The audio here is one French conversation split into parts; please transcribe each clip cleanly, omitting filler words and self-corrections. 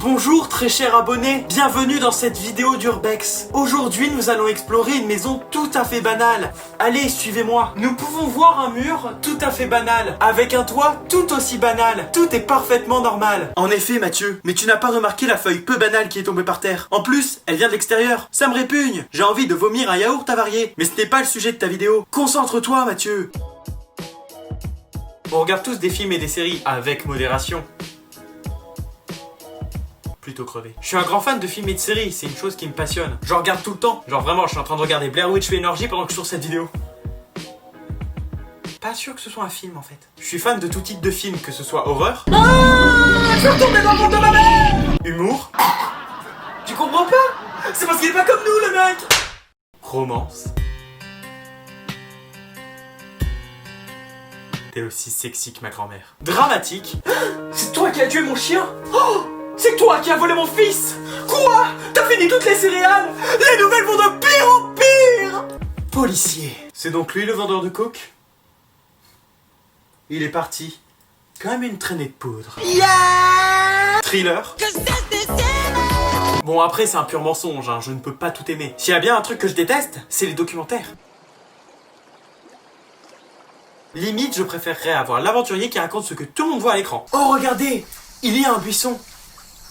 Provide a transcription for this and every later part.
Bonjour très chers abonnés, bienvenue dans cette vidéo d'Urbex. Aujourd'hui nous allons explorer une maison tout à fait banale. Allez, suivez-moi. Nous pouvons voir un mur tout à fait banal, avec un toit tout aussi banal. Tout est parfaitement normal. En effet Mathieu, mais tu n'as pas remarqué la feuille peu banale qui est tombée par terre. En plus, elle vient de l'extérieur. Ça me répugne. J'ai envie de vomir un yaourt avarié. Mais ce n'est pas le sujet de ta vidéo. Concentre-toi Mathieu. On regarde tous des films et des séries avec modération. Plutôt crevé. Je suis un grand fan de films et de séries, c'est une chose qui me passionne. J'en regarde tout le temps. Genre vraiment, je suis en train de regarder Blair Witch Energy pendant que je tourne cette vidéo. Pas sûr que ce soit un film en fait. Je suis fan de tout type de film, que ce soit horreur. Je vais retourner dans le monde de ma mère. Humour. Tu comprends pas? C'est parce qu'il est pas comme nous le mec. Romance. T'es aussi sexy que ma grand-mère. Dramatique. C'est toi qui as tué mon chien. Oh, c'est toi qui as volé mon fils. Quoi? T'as fini toutes les céréales? Les nouvelles vont de pire en pire. Policier. C'est donc lui le vendeur de coke? Il est parti. Comme une traînée de poudre. Yeah. Thriller. Bon après c'est un pur mensonge, hein. Je ne peux pas tout aimer. S'il y a bien un truc que je déteste, c'est les documentaires. Limite, je préférerais avoir l'aventurier qui raconte ce que tout le monde voit à l'écran. Oh, regardez! Il y a un buisson.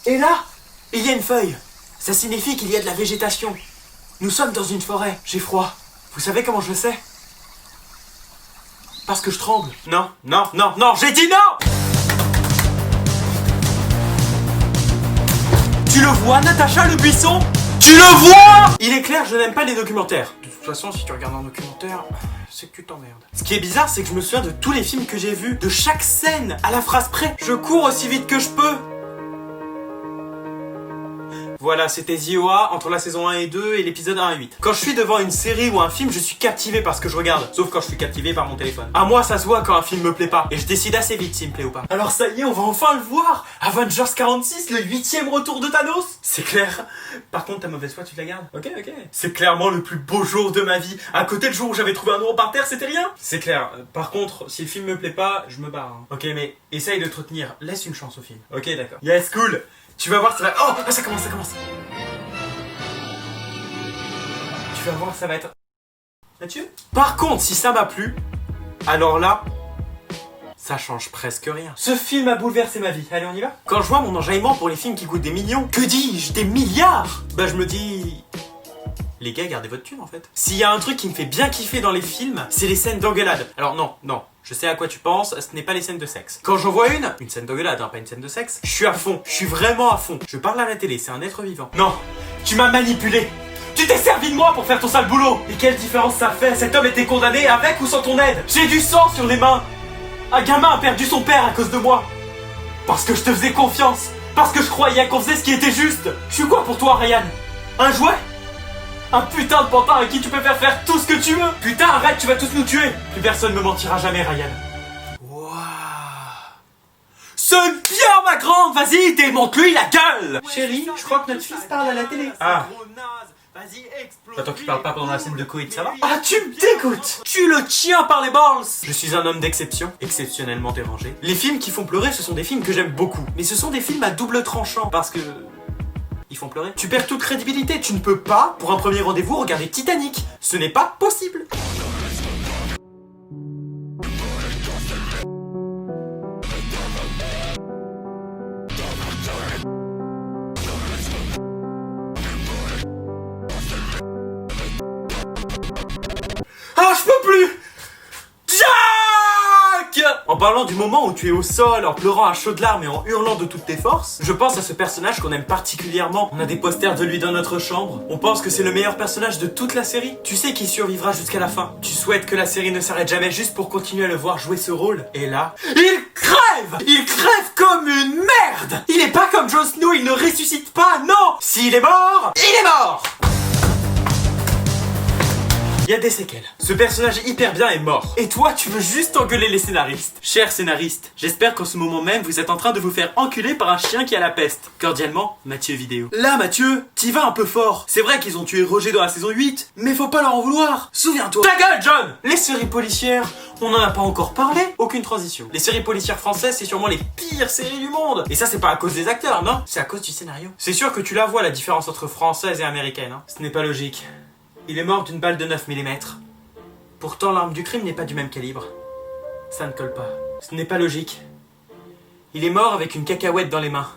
Et là, il y a une feuille. Ça signifie qu'il y a de la végétation. Nous sommes dans une forêt. J'ai froid. Vous savez comment je le sais? Parce que je tremble. Non, non, non, non, j'ai dit non! Tu le vois, Natacha, le buisson? Tu le vois? Il est clair, je n'aime pas les documentaires. De toute façon, si tu regardes un documentaire, c'est que tu t'emmerdes. Ce qui est bizarre, c'est que je me souviens de tous les films que j'ai vus, de chaque scène, à la phrase près. Je cours aussi vite que je peux. Voilà, c'était The OA entre la saison 1 et 2 et l'épisode 1 et 8. Quand je suis devant une série ou un film, je suis captivé par ce que je regarde. Sauf quand je suis captivé par mon téléphone. À moi, ça se voit quand un film me plaît pas. Et je décide assez vite s'il me plaît ou pas. Alors ça y est, on va enfin le voir. Avengers 46, le 8e retour de Thanos. C'est clair. Par contre, ta mauvaise foi, tu te la gardes. Ok. C'est clairement le plus beau jour de ma vie. À côté, le jour où j'avais trouvé un euro par terre, c'était rien. C'est clair. Par contre, si le film me plaît pas, je me barre. Hein. Ok, mais essaye de te retenir. Laisse une chance au film. Ok, d'accord. Yes, cool. Tu vas voir, ça va... Oh, ça commence. Tu vas voir, ça va être... Mathieu? Par contre, si ça m'a plu, alors là, ça change presque rien. Ce film a bouleversé ma vie. Allez, on y va? Quand je vois mon enjaillement pour les films qui coûtent des millions, que dis-je, des milliards, bah je me dis... Les gars, gardez votre thune en fait. S'il y a un truc qui me fait bien kiffer dans les films, c'est les scènes d'engueulade. Alors non, je sais à quoi tu penses, ce n'est pas les scènes de sexe. Quand j'en vois une scène d'engueulade, hein, pas une scène de sexe, je suis à fond, je suis vraiment à fond. Je parle à la télé, c'est un être vivant. Non, tu m'as manipulé. Tu t'es servi de moi pour faire ton sale boulot. Et quelle différence ça fait? Cet homme était condamné avec ou sans ton aide. J'ai du sang sur les mains. Un gamin a perdu son père à cause de moi. Parce que je te faisais confiance. Parce que je croyais qu'on faisait ce qui était juste. Je suis quoi pour toi, Ryan? Un jouet? Un putain de pantin à qui tu peux faire tout ce que tu veux. Putain, arrête, tu vas tous nous tuer. Plus personne me mentira jamais, Ryan. Waouh. C'est bien, ma grande. Vas-y, démonte-lui la gueule. Chérie, je crois que notre fils parle à la télé. Ah. Attends qu'il parle pas pendant la scène de coït, ça va? Ah, tu me dégoûtes. Tu le tiens par les balls. Je suis un homme d'exception, exceptionnellement dérangé. Les films qui font pleurer, ce sont des films que j'aime beaucoup. Mais ce sont des films à double tranchant, parce que... Ils font pleurer. Tu perds toute crédibilité. Tu ne peux pas, pour un premier rendez-vous, regarder Titanic. Ce n'est pas possible. Ah, je peux plus. En parlant du moment où tu es au sol, en pleurant à chaudes larmes et en hurlant de toutes tes forces, je pense à ce personnage qu'on aime particulièrement. On a des posters de lui dans notre chambre. On pense que c'est le meilleur personnage de toute la série. Tu sais qu'il survivra jusqu'à la fin. Tu souhaites que la série ne s'arrête jamais juste pour continuer à le voir jouer ce rôle. Et là, il crève! Il crève comme une merde! Il est pas comme Jon Snow, il ne ressuscite pas, non! S'il est mort, il est mort! Il y a des séquelles. Ce personnage hyper bien est mort. Et toi, tu veux juste engueuler les scénaristes. Chers scénaristes, j'espère qu'en ce moment même, vous êtes en train de vous faire enculer par un chien qui a la peste. Cordialement, Mathieu Vidéo. Là, Mathieu, t'y vas un peu fort. C'est vrai qu'ils ont tué Roger dans la saison 8, mais faut pas leur en vouloir. Souviens-toi. Ta gueule, John! Les séries policières, on en a pas encore parlé. Aucune transition. Les séries policières françaises, c'est sûrement les pires séries du monde. Et ça, c'est pas à cause des acteurs, non? C'est à cause du scénario. C'est sûr que tu la vois, la différence entre française et américaine, hein. Ce n'est pas logique. Il est mort d'une balle de 9 mm. Pourtant, l'arme du crime n'est pas du même calibre. Ça ne colle pas. Ce n'est pas logique. Il est mort avec une cacahuète dans les mains.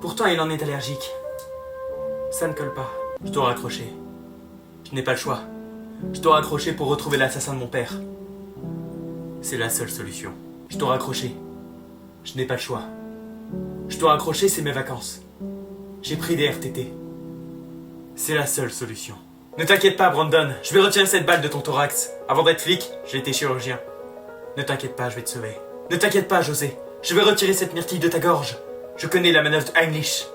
Pourtant, il en est allergique. Ça ne colle pas. Je dois raccrocher. Je n'ai pas le choix. Je dois raccrocher pour retrouver l'assassin de mon père. C'est la seule solution. Je dois raccrocher. Je n'ai pas le choix. Je dois raccrocher, c'est mes vacances. J'ai pris des RTT. C'est la seule solution. Ne t'inquiète pas, Brandon. Je vais retirer cette balle de ton thorax. Avant d'être flic, j'ai été chirurgien. Ne t'inquiète pas, je vais te sauver. Ne t'inquiète pas, José. Je vais retirer cette myrtille de ta gorge. Je connais la manœuvre de Heimlich.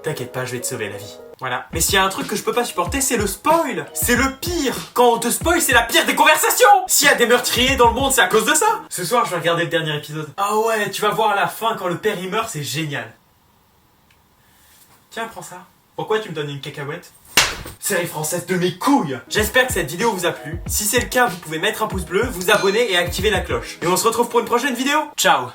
T'inquiète pas, je vais te sauver la vie. Voilà. Mais s'il y a un truc que je peux pas supporter, c'est le spoil. C'est le pire. Quand on te spoil, c'est la pire des conversations. S'il y a des meurtriers dans le monde, c'est à cause de ça. Ce soir, je vais regarder le dernier épisode. Ah ouais, tu vas voir à la fin, quand le père il meurt, c'est génial. Tiens, prends ça. Pourquoi tu me donnes une cacahuète? Série française de mes couilles. J'espère que cette vidéo vous a plu. Si c'est le cas, vous pouvez mettre un pouce bleu, vous abonner et activer la cloche. Et on se retrouve pour une prochaine vidéo. Ciao.